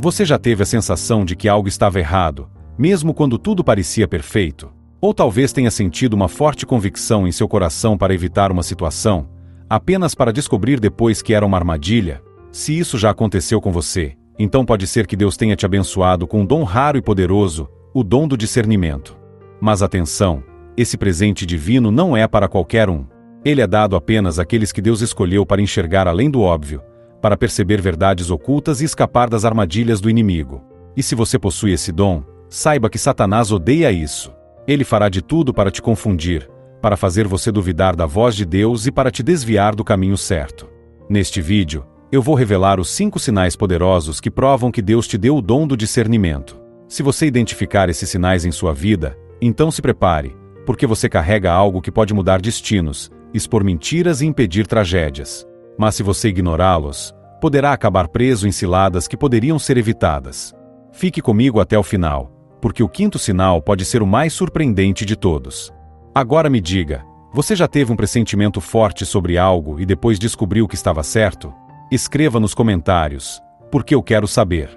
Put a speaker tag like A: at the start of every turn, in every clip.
A: Você já teve a sensação de que algo estava errado, mesmo quando tudo parecia perfeito? Ou talvez tenha sentido uma forte convicção em seu coração para evitar uma situação, apenas para descobrir depois que era uma armadilha? Se isso já aconteceu com você, então pode ser que Deus tenha te abençoado com um dom raro e poderoso, o dom do discernimento. Mas atenção, esse presente divino não é para qualquer um. Ele é dado apenas àqueles que Deus escolheu para enxergar além do óbvio, para perceber verdades ocultas e escapar das armadilhas do inimigo. E se você possui esse dom, saiba que Satanás odeia isso. Ele fará de tudo para te confundir, para fazer você duvidar da voz de Deus e para te desviar do caminho certo. Neste vídeo, eu vou revelar os 5 sinais poderosos que provam que Deus te deu o dom do discernimento. Se você identificar esses sinais em sua vida, então se prepare, porque você carrega algo que pode mudar destinos, expor mentiras e impedir tragédias. Mas se você ignorá-los, poderá acabar preso em ciladas que poderiam ser evitadas. Fique comigo até o final, porque o 5º sinal pode ser o mais surpreendente de todos. Agora me diga, você já teve um pressentimento forte sobre algo e depois descobriu que estava certo? Escreva nos comentários, porque eu quero saber.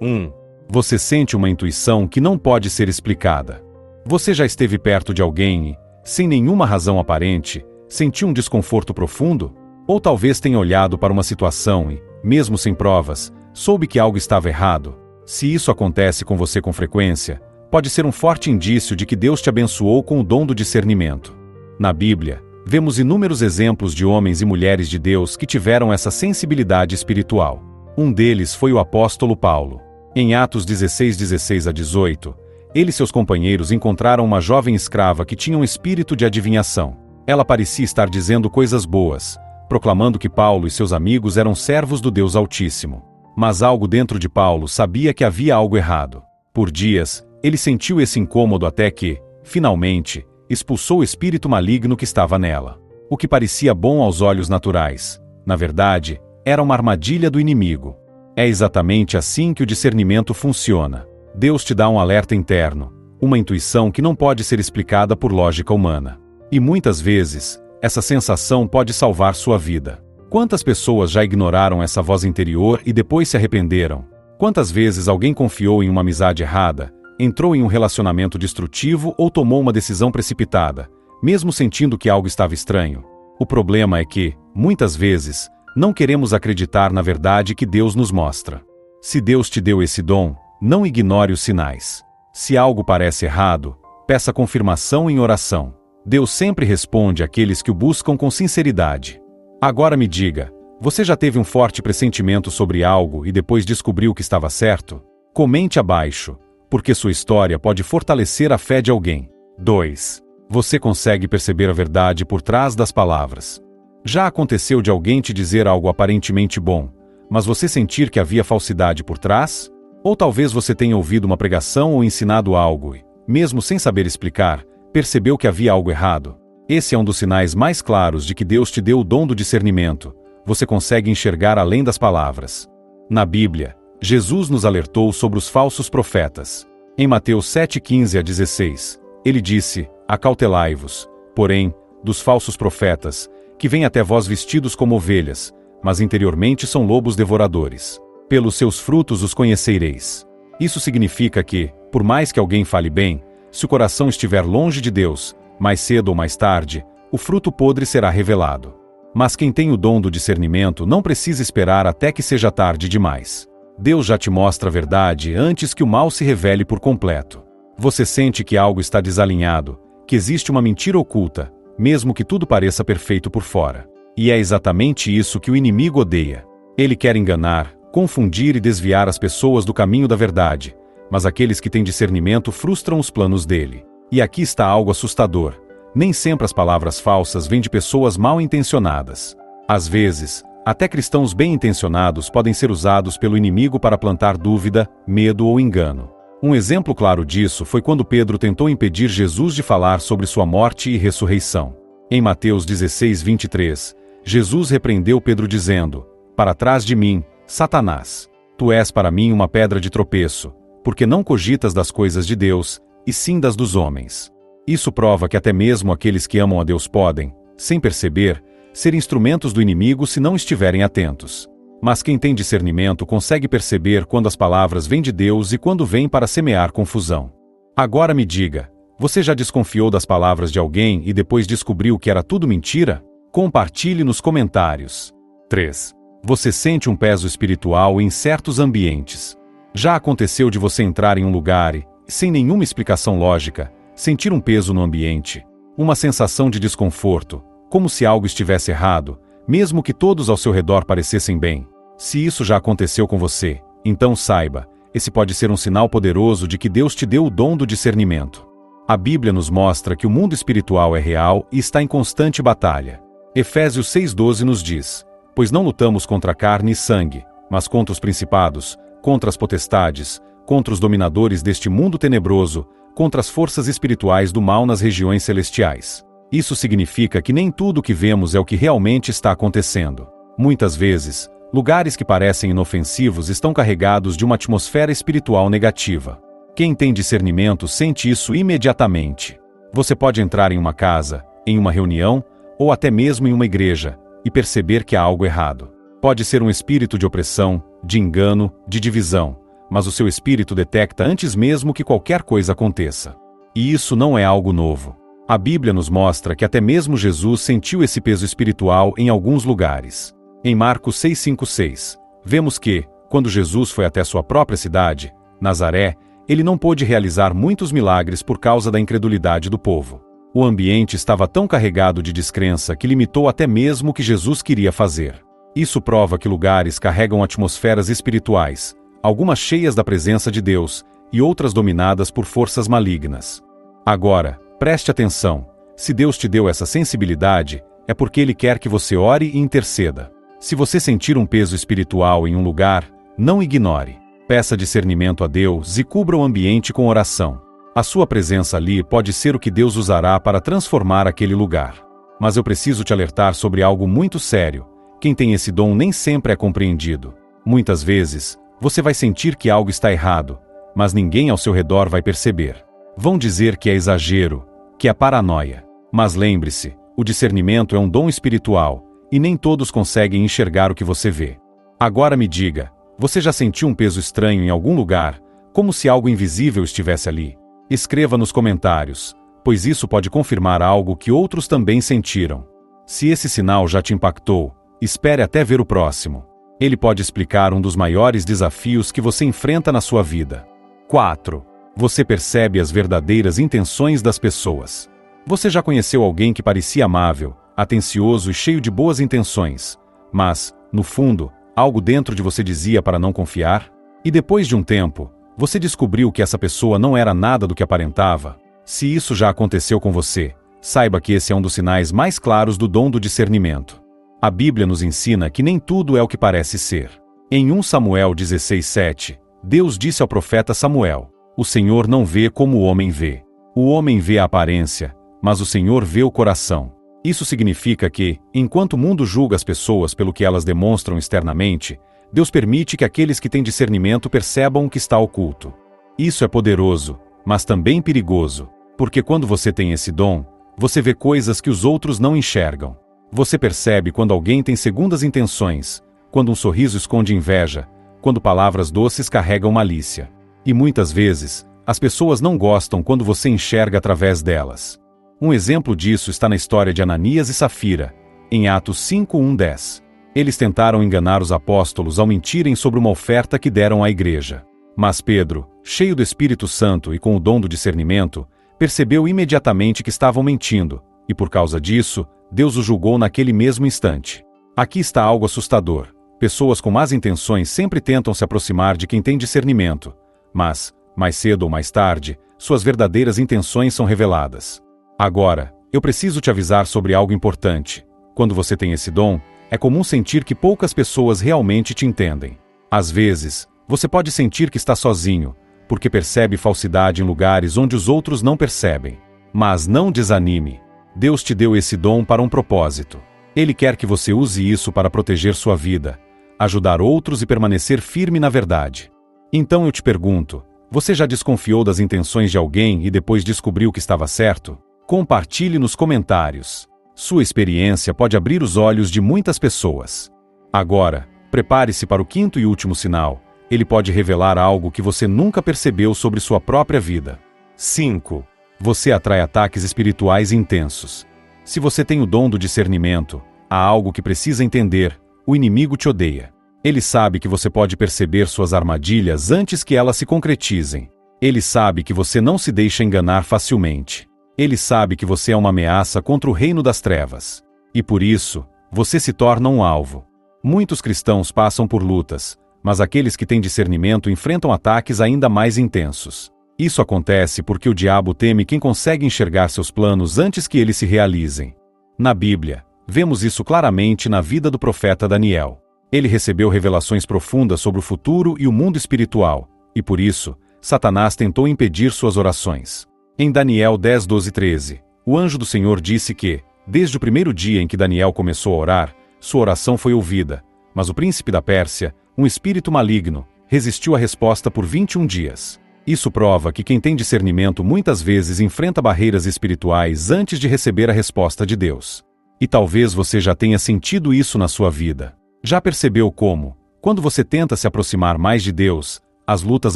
A: 1. Você sente uma intuição que não pode ser explicada. Você já esteve perto de alguém e, sem nenhuma razão aparente, sentiu um desconforto profundo? Ou talvez tenha olhado para uma situação e, mesmo sem provas, soube que algo estava errado? Se isso acontece com você com frequência, pode ser um forte indício de que Deus te abençoou com o dom do discernimento. Na Bíblia, vemos inúmeros exemplos de homens e mulheres de Deus que tiveram essa sensibilidade espiritual. Um deles foi o apóstolo Paulo. Em Atos 16:16-18, ele e seus companheiros encontraram uma jovem escrava que tinha um espírito de adivinhação. Ela parecia estar dizendo coisas boas, proclamando que Paulo e seus amigos eram servos do Deus Altíssimo. Mas algo dentro de Paulo sabia que havia algo errado. Por dias, ele sentiu esse incômodo até que, finalmente, expulsou o espírito maligno que estava nela. O que parecia bom aos olhos naturais, na verdade, era uma armadilha do inimigo. É exatamente assim que o discernimento funciona. Deus te dá um alerta interno, uma intuição que não pode ser explicada por lógica humana. E muitas vezes, essa sensação pode salvar sua vida. Quantas pessoas já ignoraram essa voz interior e depois se arrependeram? Quantas vezes alguém confiou em uma amizade errada, entrou em um relacionamento destrutivo ou tomou uma decisão precipitada, mesmo sentindo que algo estava estranho? O problema é que, muitas vezes, não queremos acreditar na verdade que Deus nos mostra. Se Deus te deu esse dom, não ignore os sinais. Se algo parece errado, peça confirmação em oração. Deus sempre responde àqueles que o buscam com sinceridade. Agora me diga, você já teve um forte pressentimento sobre algo e depois descobriu que estava certo? Comente abaixo, porque sua história pode fortalecer a fé de alguém. 2. Você consegue perceber a verdade por trás das palavras. Já aconteceu de alguém te dizer algo aparentemente bom, mas você sentir que havia falsidade por trás? Ou talvez você tenha ouvido uma pregação ou ensinado algo e, mesmo sem saber explicar, percebeu que havia algo errado? Esse é um dos sinais mais claros de que Deus te deu o dom do discernimento. Você consegue enxergar além das palavras. Na Bíblia, Jesus nos alertou sobre os falsos profetas. Em Mateus 7:15-16, ele disse: Acautelai-vos, porém, dos falsos profetas, que vêm até vós vestidos como ovelhas, mas interiormente são lobos devoradores. Pelos seus frutos os conhecereis. Isso significa que, por mais que alguém fale bem, se o coração estiver longe de Deus, mais cedo ou mais tarde, o fruto podre será revelado. Mas quem tem o dom do discernimento não precisa esperar até que seja tarde demais. Deus já te mostra a verdade antes que o mal se revele por completo. Você sente que algo está desalinhado, que existe uma mentira oculta, mesmo que tudo pareça perfeito por fora. E é exatamente isso que o inimigo odeia. Ele quer enganar, confundir e desviar as pessoas do caminho da verdade, mas aqueles que têm discernimento frustram os planos dele. E aqui está algo assustador. Nem sempre as palavras falsas vêm de pessoas mal intencionadas. Às vezes, até cristãos bem intencionados podem ser usados pelo inimigo para plantar dúvida, medo ou engano. Um exemplo claro disso foi quando Pedro tentou impedir Jesus de falar sobre sua morte e ressurreição. Em Mateus 16:23, Jesus repreendeu Pedro dizendo: Para trás de mim, Satanás, tu és para mim uma pedra de tropeço, porque não cogitas das coisas de Deus, e sim das dos homens. Isso prova que até mesmo aqueles que amam a Deus podem, sem perceber, ser instrumentos do inimigo se não estiverem atentos. Mas quem tem discernimento consegue perceber quando as palavras vêm de Deus e quando vêm para semear confusão. Agora me diga, você já desconfiou das palavras de alguém e depois descobriu que era tudo mentira? Compartilhe nos comentários. 3. Você sente um peso espiritual em certos ambientes. Já aconteceu de você entrar em um lugar e, sem nenhuma explicação lógica, sentir um peso no ambiente, uma sensação de desconforto, como se algo estivesse errado, mesmo que todos ao seu redor parecessem bem? Se isso já aconteceu com você, então saiba, esse pode ser um sinal poderoso de que Deus te deu o dom do discernimento. A Bíblia nos mostra que o mundo espiritual é real e está em constante batalha. Efésios 6,12 nos diz: pois não lutamos contra carne e sangue, mas contra os principados, contra as potestades, contra os dominadores deste mundo tenebroso, contra as forças espirituais do mal nas regiões celestiais. Isso significa que nem tudo o que vemos é o que realmente está acontecendo. Muitas vezes, lugares que parecem inofensivos estão carregados de uma atmosfera espiritual negativa. Quem tem discernimento sente isso imediatamente. Você pode entrar em uma casa, em uma reunião, ou até mesmo em uma igreja, e perceber que há algo errado. Pode ser um espírito de opressão, de engano, de divisão, mas o seu espírito detecta antes mesmo que qualquer coisa aconteça. E isso não é algo novo. A Bíblia nos mostra que até mesmo Jesus sentiu esse peso espiritual em alguns lugares. Em Marcos 6,5-6, vemos que, quando Jesus foi até sua própria cidade, Nazaré, ele não pôde realizar muitos milagres por causa da incredulidade do povo. O ambiente estava tão carregado de descrença que limitou até mesmo o que Jesus queria fazer. Isso prova que lugares carregam atmosferas espirituais, algumas cheias da presença de Deus e outras dominadas por forças malignas. Agora, preste atenção, se Deus te deu essa sensibilidade, é porque Ele quer que você ore e interceda. Se você sentir um peso espiritual em um lugar, não ignore. Peça discernimento a Deus e cubra o ambiente com oração. A sua presença ali pode ser o que Deus usará para transformar aquele lugar. Mas eu preciso te alertar sobre algo muito sério. Quem tem esse dom nem sempre é compreendido. Muitas vezes, você vai sentir que algo está errado, mas ninguém ao seu redor vai perceber. Vão dizer que é exagero, que é paranoia. Mas lembre-se, o discernimento é um dom espiritual, e nem todos conseguem enxergar o que você vê. Agora me diga, você já sentiu um peso estranho em algum lugar, como se algo invisível estivesse ali? Escreva nos comentários, pois isso pode confirmar algo que outros também sentiram. Se esse sinal já te impactou, espere até ver o próximo. Ele pode explicar um dos maiores desafios que você enfrenta na sua vida. 4. Você percebe as verdadeiras intenções das pessoas. Você já conheceu alguém que parecia amável, atencioso e cheio de boas intenções, mas, no fundo, algo dentro de você dizia para não confiar? E depois de um tempo, você descobriu que essa pessoa não era nada do que aparentava? Se isso já aconteceu com você, saiba que esse é um dos sinais mais claros do dom do discernimento. A Bíblia nos ensina que nem tudo é o que parece ser. Em 1 Samuel 16:7, Deus disse ao profeta Samuel: o Senhor não vê como o homem vê. O homem vê a aparência, mas o Senhor vê o coração. Isso significa que, enquanto o mundo julga as pessoas pelo que elas demonstram externamente, Deus permite que aqueles que têm discernimento percebam o que está oculto. Isso é poderoso, mas também perigoso, porque quando você tem esse dom, você vê coisas que os outros não enxergam. Você percebe quando alguém tem segundas intenções, quando um sorriso esconde inveja, quando palavras doces carregam malícia. E muitas vezes, as pessoas não gostam quando você enxerga através delas. Um exemplo disso está na história de Ananias e Safira, em Atos 5:1-10. Eles tentaram enganar os apóstolos ao mentirem sobre uma oferta que deram à igreja. Mas Pedro, cheio do Espírito Santo e com o dom do discernimento, percebeu imediatamente que estavam mentindo, e por causa disso, Deus os julgou naquele mesmo instante. Aqui está algo assustador. Pessoas com más intenções sempre tentam se aproximar de quem tem discernimento, mas, mais cedo ou mais tarde, suas verdadeiras intenções são reveladas. Agora, eu preciso te avisar sobre algo importante. Quando você tem esse dom, é comum sentir que poucas pessoas realmente te entendem. Às vezes, você pode sentir que está sozinho, porque percebe falsidade em lugares onde os outros não percebem. Mas não desanime. Deus te deu esse dom para um propósito. Ele quer que você use isso para proteger sua vida, ajudar outros e permanecer firme na verdade. Então eu te pergunto, você já desconfiou das intenções de alguém e depois descobriu que estava certo? Compartilhe nos comentários. Sua experiência pode abrir os olhos de muitas pessoas. Agora, Prepare-se para o quinto e último sinal. Ele pode revelar algo que você nunca percebeu sobre sua própria vida. 5. Você atrai ataques espirituais intensos. Se você tem o dom do discernimento, há algo que precisa entender: o inimigo te odeia. Ele sabe que você pode perceber suas armadilhas antes que elas se concretizem. Ele sabe que você não se deixa enganar facilmente. Ele sabe que você é uma ameaça contra o reino das trevas. E por isso, você se torna um alvo. Muitos cristãos passam por lutas, mas aqueles que têm discernimento enfrentam ataques ainda mais intensos. Isso acontece porque o diabo teme quem consegue enxergar seus planos antes que eles se realizem. Na Bíblia, vemos isso claramente na vida do profeta Daniel. Ele recebeu revelações profundas sobre o futuro e o mundo espiritual, e por isso, Satanás tentou impedir suas orações. Em Daniel 10, 12 e 13, o anjo do Senhor disse que, desde o primeiro dia em que Daniel começou a orar, sua oração foi ouvida, mas o príncipe da Pérsia, um espírito maligno, resistiu à resposta por 21 dias. Isso prova que quem tem discernimento muitas vezes enfrenta barreiras espirituais antes de receber a resposta de Deus. E talvez você já tenha sentido isso na sua vida. Já percebeu como, quando você tenta se aproximar mais de Deus, as lutas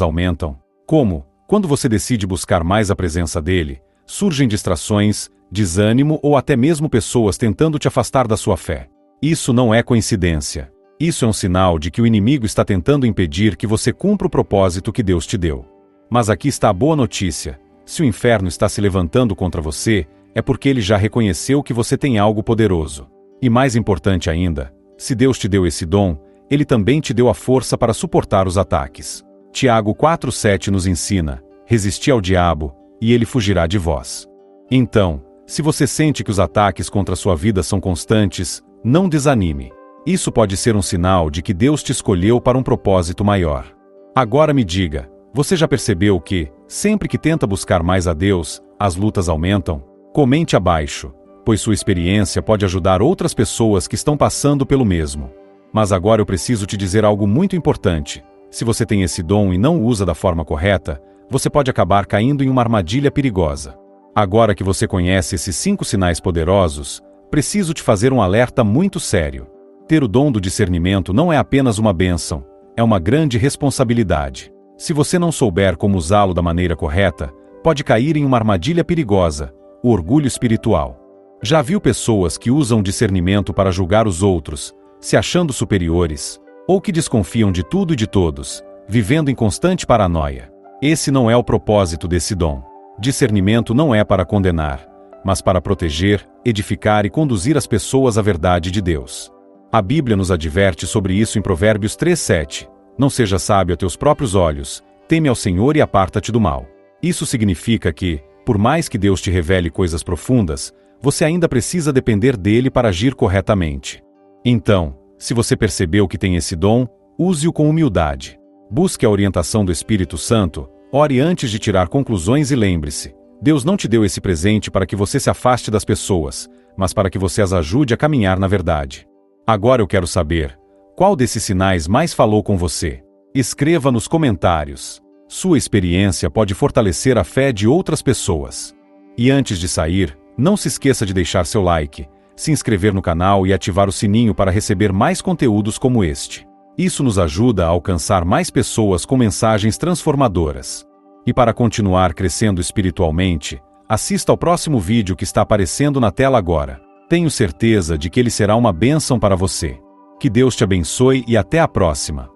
A: aumentam? Como, quando você decide buscar mais a presença dele, surgem distrações, desânimo ou até mesmo pessoas tentando te afastar da sua fé? Isso não é coincidência. Isso é um sinal de que o inimigo está tentando impedir que você cumpra o propósito que Deus te deu. Mas aqui está a boa notícia: se o inferno está se levantando contra você, é porque ele já reconheceu que você tem algo poderoso. E mais importante ainda, se Deus te deu esse dom, ele também te deu a força para suportar os ataques. Tiago 4,7 nos ensina: resisti ao diabo, e ele fugirá de vós. Então, se você sente que os ataques contra a sua vida são constantes, não desanime. Isso pode ser um sinal de que Deus te escolheu para um propósito maior. Agora me diga, você já percebeu que, sempre que tenta buscar mais a Deus, as lutas aumentam? Comente abaixo, pois sua experiência pode ajudar outras pessoas que estão passando pelo mesmo. Mas agora eu preciso te dizer algo muito importante. Se você tem esse dom e não o usa da forma correta, você pode acabar caindo em uma armadilha perigosa. Agora que você conhece esses 5 sinais poderosos, preciso te fazer um alerta muito sério. Ter o dom do discernimento não é apenas uma bênção, é uma grande responsabilidade. Se você não souber como usá-lo da maneira correta, pode cair em uma armadilha perigosa: o orgulho espiritual. Já viu pessoas que usam o discernimento para julgar os outros, se achando superiores, ou que desconfiam de tudo e de todos, vivendo em constante paranoia? Esse não é o propósito desse dom. Discernimento não é para condenar, mas para proteger, edificar e conduzir as pessoas à verdade de Deus. A Bíblia nos adverte sobre isso em Provérbios 3:7. Não seja sábio a teus próprios olhos, teme ao Senhor e aparta-te do mal. Isso significa que, por mais que Deus te revele coisas profundas, você ainda precisa depender dele para agir corretamente. Então, se você percebeu que tem esse dom, use-o com humildade. Busque a orientação do Espírito Santo, ore antes de tirar conclusões e lembre-se: Deus não te deu esse presente para que você se afaste das pessoas, mas para que você as ajude a caminhar na verdade. Agora eu quero saber, qual desses sinais mais falou com você? Escreva nos comentários. Sua experiência pode fortalecer a fé de outras pessoas. E antes de sair, não se esqueça de deixar seu like, se inscrever no canal e ativar o sininho para receber mais conteúdos como este. Isso nos ajuda a alcançar mais pessoas com mensagens transformadoras. E para continuar crescendo espiritualmente, assista ao próximo vídeo que está aparecendo na tela agora. Tenho certeza de que ele será uma bênção para você. Que Deus te abençoe e até a próxima.